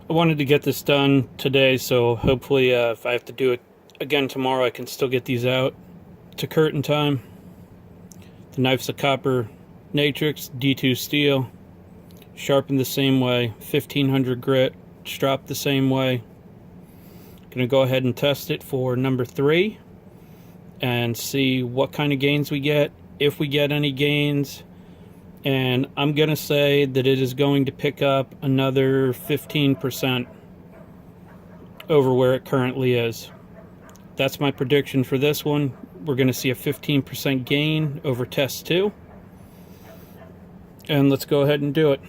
I wanted to get this done today, so hopefully if I have to do it again tomorrow, I can still get these out to Kurt in time. The knife's a copper Natrix D2 steel, sharpened the same way, 1500 grit, stropped the same way. Gonna go ahead and test it for number 3 and see what kind of gains we get, if we get any gains. And I'm gonna say that it is going to pick up another 15% over where it currently is. That's my prediction for this one. We're gonna see a 15% gain over test 2. And let's go ahead and do it.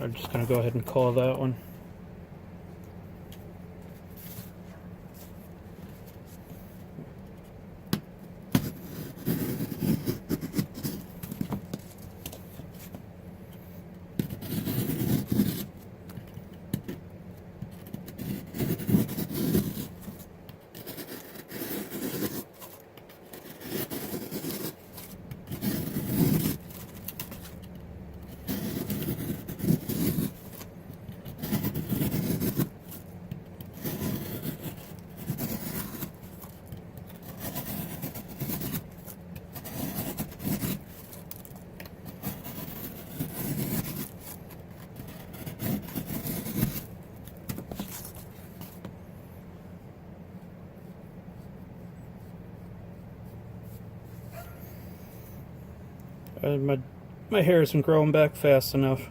I'm just going to go ahead and call that one. My hair isn't growing back fast enough.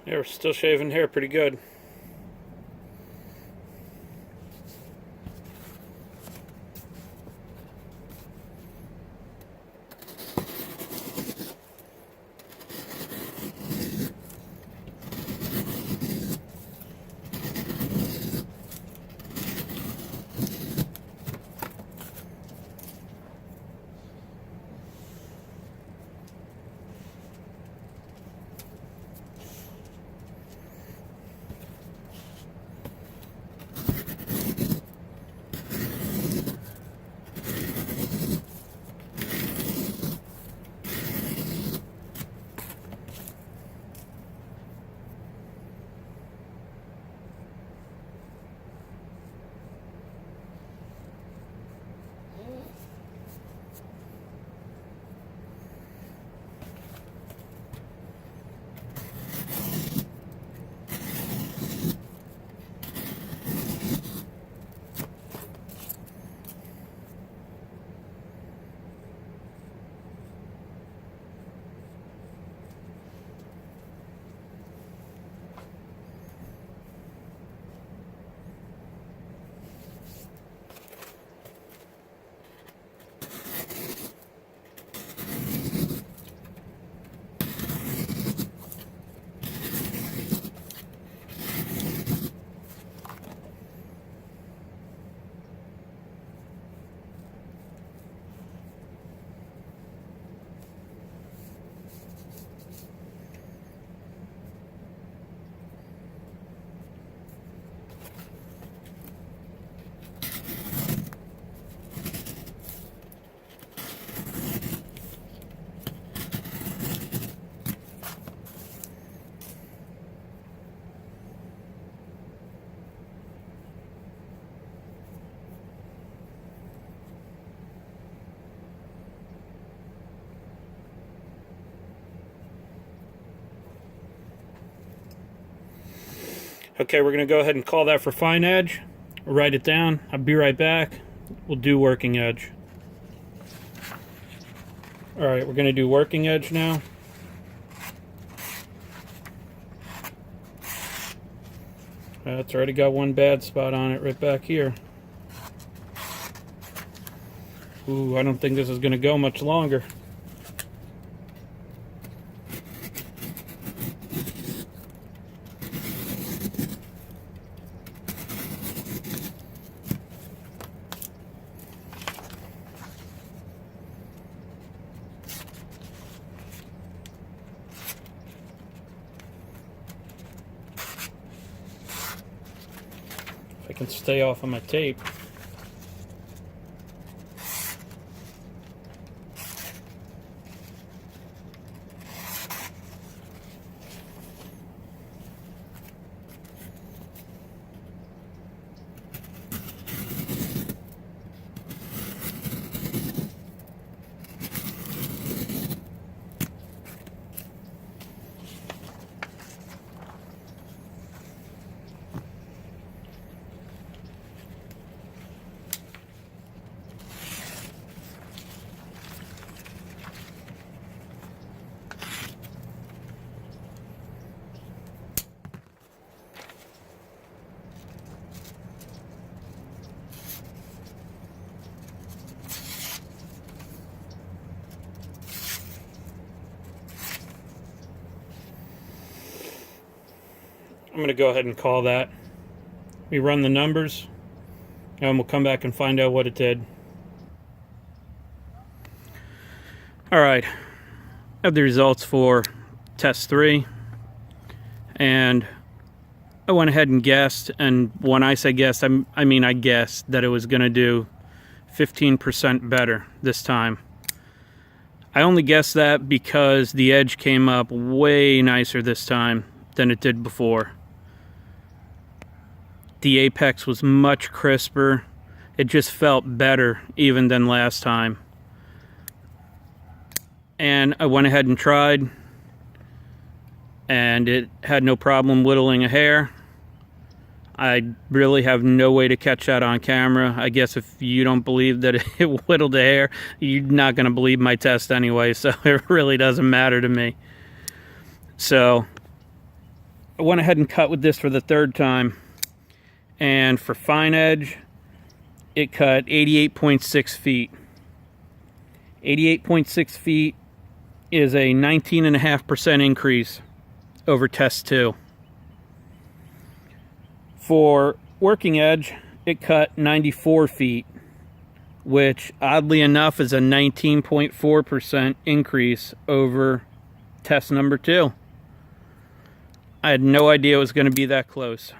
Yeah, we're still shaving hair pretty good. Okay, we're going to go ahead and call that for fine edge. Write it down. I'll be right back. We'll do working edge. Alright, we're going to do working edge now. It's already got one bad spot on it right back here. Ooh, I don't think this is going to go much longer. If I can stay off of my tape. I'm going to go ahead and call that. We run the numbers, and we'll come back and find out what it did. Alright, I have the results for test 3, and I went ahead and guessed, and when I say guessed, I mean I guessed that it was going to do 15% better this time. I only guessed that because the edge came up way nicer this time than it did before. The apex was much crisper. It just felt better even than last time. And I went ahead and tried, and it had no problem whittling a hair. I really have no way to catch that on camera. I guess if you don't believe that it whittled a hair, you're not going to believe my test anyway, so it really doesn't matter to me. So I went ahead and cut with this for the third time. And for fine edge, it cut 88.6 feet. 88.6 feet is a 19.5% increase over test 2. For working edge, it cut 94 feet, which oddly enough is a 19.4% increase over test number 2. I had no idea it was going to be that close.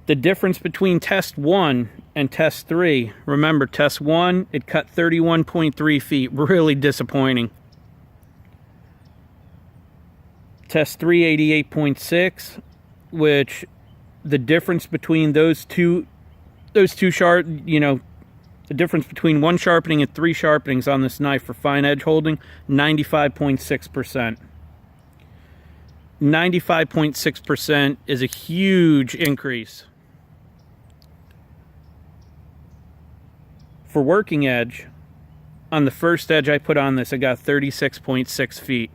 The difference between test 1 and test 3, remember test 1, it cut 31.3 feet, really disappointing. Test 3, 88.6, which the difference between those two the difference between 1 sharpening and 3 sharpenings on this knife for fine edge holding, 95.6%. 95.6% is a huge increase. For working edge, on the first edge I put on this, I got 36.6 feet.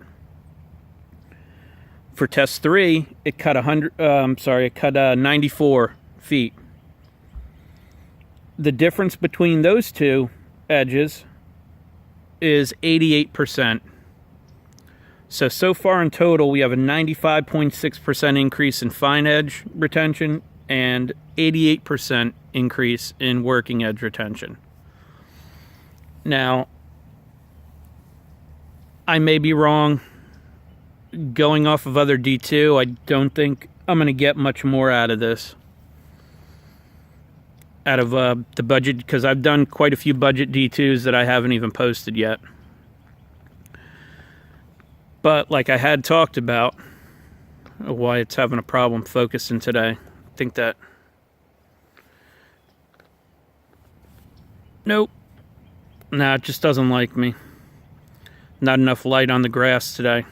For test 3, it cut 94 feet. The difference between those two edges is 88%. So far in total, we have a 95.6% increase in fine edge retention and 88% increase in working edge retention. Now, I may be wrong. Going off of other D2, I don't think I'm going to get much more out of this. Out of the budget, because I've done quite a few budget D2s that I haven't even posted yet. But like I had talked about, why it's having a problem focusing today. I think that... Nope. Nah, it just doesn't like me. Not enough light on the grass today.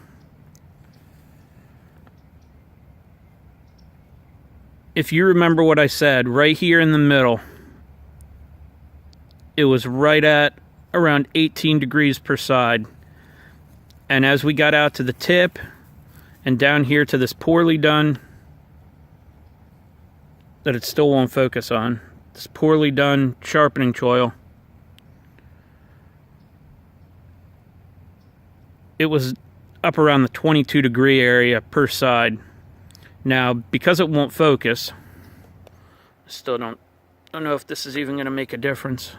If you remember what I said, right here in the middle, it was right at around 18 degrees per side. And as we got out to the tip and down here to this poorly done, that it still won't focus on, this poorly done sharpening choil, it was up around the 22 degree area per side. Now, because it won't focus, I still don't know if this is even going to make a difference.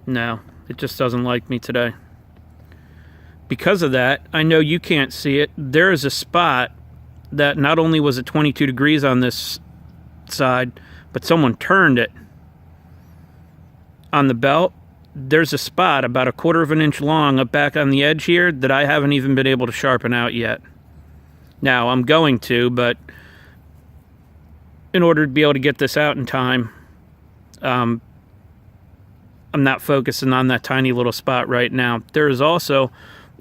No, it just doesn't like me today. Because of that, I know you can't see it. There is a spot that not only was it 22 degrees on this side, but someone turned it on the belt. There's a spot about 1/4 of an inch long up back on the edge here that I haven't even been able to sharpen out yet. Now, I'm going to, but in order to be able to get this out in time, I'm not focusing on that tiny little spot right now. There is also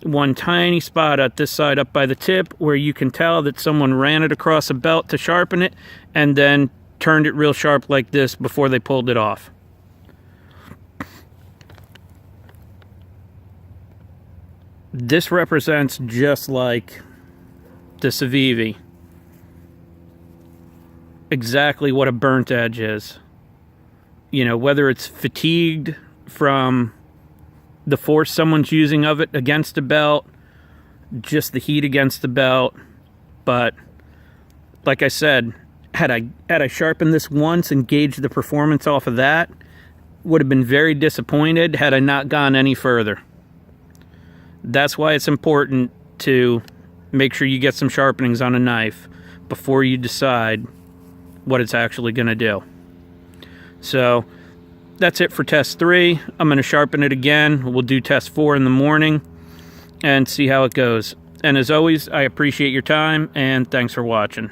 one tiny spot at this side up by the tip where you can tell that someone ran it across a belt to sharpen it and then turned it real sharp like this before they pulled it off. This represents just like the Civivi, exactly what a burnt edge is. You know, whether it's fatigued from the force someone's using of it against the belt, just the heat against the belt. But like I said, had I sharpened this once and gauged the performance off of that, would have been very disappointed had I not gone any further. That's why it's important to make sure you get some sharpenings on a knife before you decide what it's actually going to do. So that's it for test 3. I'm going to sharpen it again. We'll do test 4 in the morning and see how it goes. And as always, I appreciate your time and thanks for watching.